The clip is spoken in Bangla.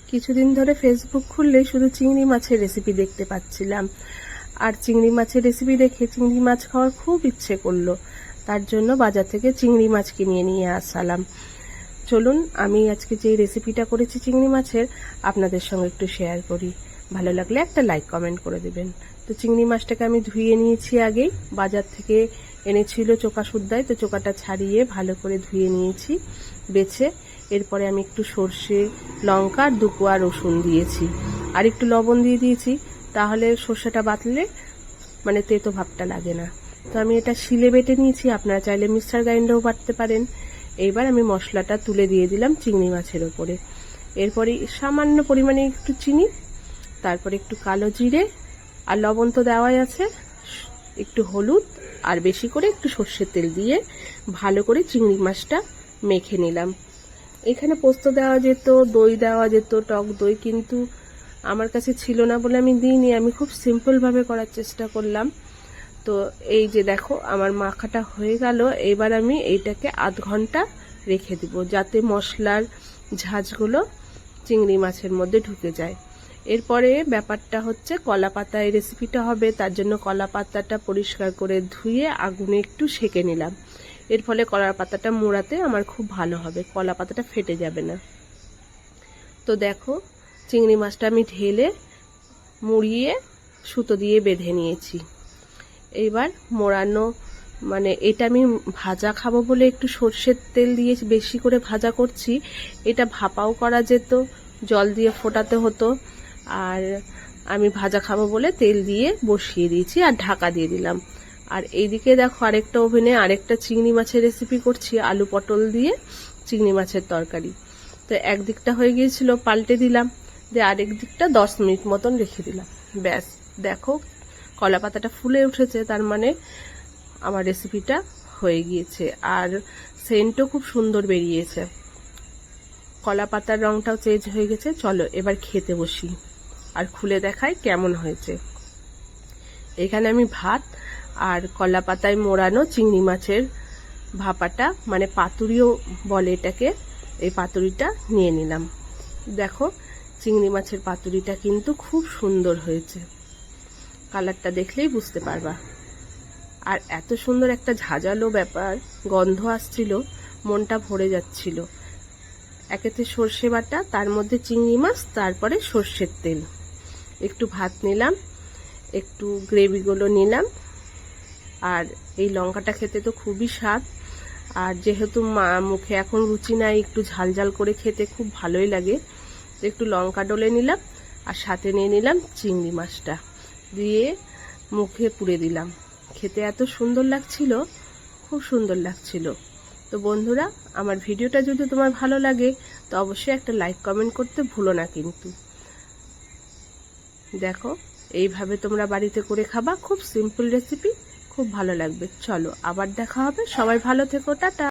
কিছুদিন ধরে ফেসবুক খুললেই শুধু চিংড়ি মাছের রেসিপি দেখতে পাচ্ছিলাম। আর চিংড়ি মাছের রেসিপি দেখে চিংড়ি মাছ খাওয়ার খুব ইচ্ছে করলো। তার জন্য বাজার থেকে চিংড়ি মাছ কিনে নিয়ে আসলাম। চলুন আমি আজকে যে রেসিপিটা করেছি চিংড়ি মাছের আপনাদের সঙ্গে একটু শেয়ার করি। ভালো লাগলে একটা লাইক কমেন্ট করে দেবেন। তো চিংড়ি মাছটাকে আমি ধুয়ে নিয়েছি আগেই, বাজার থেকে এনেছিল চোকা শুদ্ধায়, তো চোকাটা ছাড়িয়ে ভালো করে ধুয়ে নিয়েছি বেছে। এরপরে আমি একটু সর্ষে, লঙ্কা আর 2 কোয়া রসুন দিয়েছি, আর একটু লবণ দিয়ে দিয়েছি, তাহলে সর্ষেটা বাটলে মানে তেতো ভাবটা লাগে না। তো আমি এটা শিলে বেটে নিয়েছি, আপনারা চাইলে মিক্সার গ্রাইন্ডারও বাটতে পারেন। এইবার আমি মশলাটা তুলে দিয়ে দিলাম চিংড়ি মাছের ওপরে। এরপরে সামান্য পরিমাণে একটু চিনি, তারপরে একটু কালো জিরে আর লবণ তো দেওয়াই আছে, একটু হলুদ আর বেশি করে একটু সর্ষের তেল দিয়ে ভালো করে চিংড়ি মাছটা মেখে নিলাম। এখানে পোস্ত দেওয়া যেত, দই দেওয়া যেত, টক দই, কিন্তু আমার কাছে ছিল না বলে আমি দিইনি। আমি খুব সিম্পলভাবে করার চেষ্টা করলাম। তো এই যে দেখো আমার মাখাটা হয়ে গেল। এবার আমি এইটাকে আধ ঘন্টা রেখে দিব, যাতে মশলার ঝাঁঝগুলো চিংড়ি মাছের মধ্যে ঢুকে যায়। এরপরে ব্যাপারটা হচ্ছে কলা পাতায় রেসিপিটা হবে, তার জন্য কলা পাতাটা পরিষ্কার করে ধুয়ে আগুনে একটু সেঁকে নিলাম। এর ফলে কলা পাতাটা মোড়াতে আমার খুব ভালো হবে, কলা পাতাটা ফেটে যাবে না। তো দেখো চিংড়ি মাছটা আমি ঢেলে মুড়িয়ে সুতো দিয়ে বেঁধে নিয়েছি। এইবার মোড়ানো মানে এটা আমি ভাজা খাবো বলে একটু সর্ষের তেল দিয়ে বেশি করে ভাজা করছি। এটা ভাপাও করা যেত, জল দিয়ে ফোটাতে হতো, আর আমি ভাজা খাবো বলে তেল দিয়ে বসিয়ে দিয়েছি আর ঢাকা দিয়ে দিলাম। আর এইদিকে দেখো আরেকটা ওভেনে আরেকটা চিংড়ি মাছের রেসিপি করছি, আলু পটল দিয়ে চিংড়ি মাছের তরকারি। তো একদিকটা হয়ে গিয়েছিল, পাল্টে দিলাম, দিয়ে আরেক দিকটা 10 মিনিট মতন রেখে দিলাম। ব্যাস দেখো কলা পাতাটা ফুলে উঠেছে, তার মানে আমার রেসিপিটা হয়ে গিয়েছে। আর সেন্টও খুব সুন্দর বেরিয়েছে, কলা পাতার রংটাও চেঞ্জ হয়ে গেছে। চলো এবার খেতে বসি আর খুলে দেখাই কেমন হয়েছে। এখানে আমি ভাত আর কলা পাতায় মোড়ানো চিংড়ি মাছের ভাপাটা, মানে পাতুরিও বলে এটাকে, এই পাতুরিটা নিয়ে নিলাম। দেখো চিংড়ি মাছের পাতুরিটা কিন্তু খুব সুন্দর হয়েছে, কালারটা দেখলেই বুঝতে পারবা। আর এত সুন্দর একটা ঝাঁঝালো ব্যাপার, গন্ধ আসছিল, মনটা ভরে যাচ্ছিল। একেতে সর্ষে বাটা, তার মধ্যে চিংড়ি মাছ, তারপরে সর্ষের তেল, একটু ভাত নিলাম, একটু গ্রেভিগুলো নিলাম। আর এই লঙ্কাটা খেতে তো খুবই স্বাদ, আর যেহেতু মুখে এখন রুচি নাই, একটু ঝাল ঝাল করে খেতে খুব ভালোই লাগে। একটু লঙ্কা ডলে নিলাম, আর সাথে নিয়ে নিলাম চিংড়ি মাছটা, দিয়ে মুখে পুড়ে দিলাম। খেতে এত সুন্দর লাগছিল, খুব সুন্দর লাগছিল। তো বন্ধুরা, আমার ভিডিওটা যদি তোমার ভালো লাগে তো অবশ্যই একটা লাইক কমেন্ট করতে ভুলো না কিন্তু। দেখো এইভাবে তোমরা বাড়িতে করে খাবা, খুব সিম্পল রেসিপি, খুব ভালো লাগবে। চলো আবার দেখা হবে, সবাই ভালো থেকো, টাটা।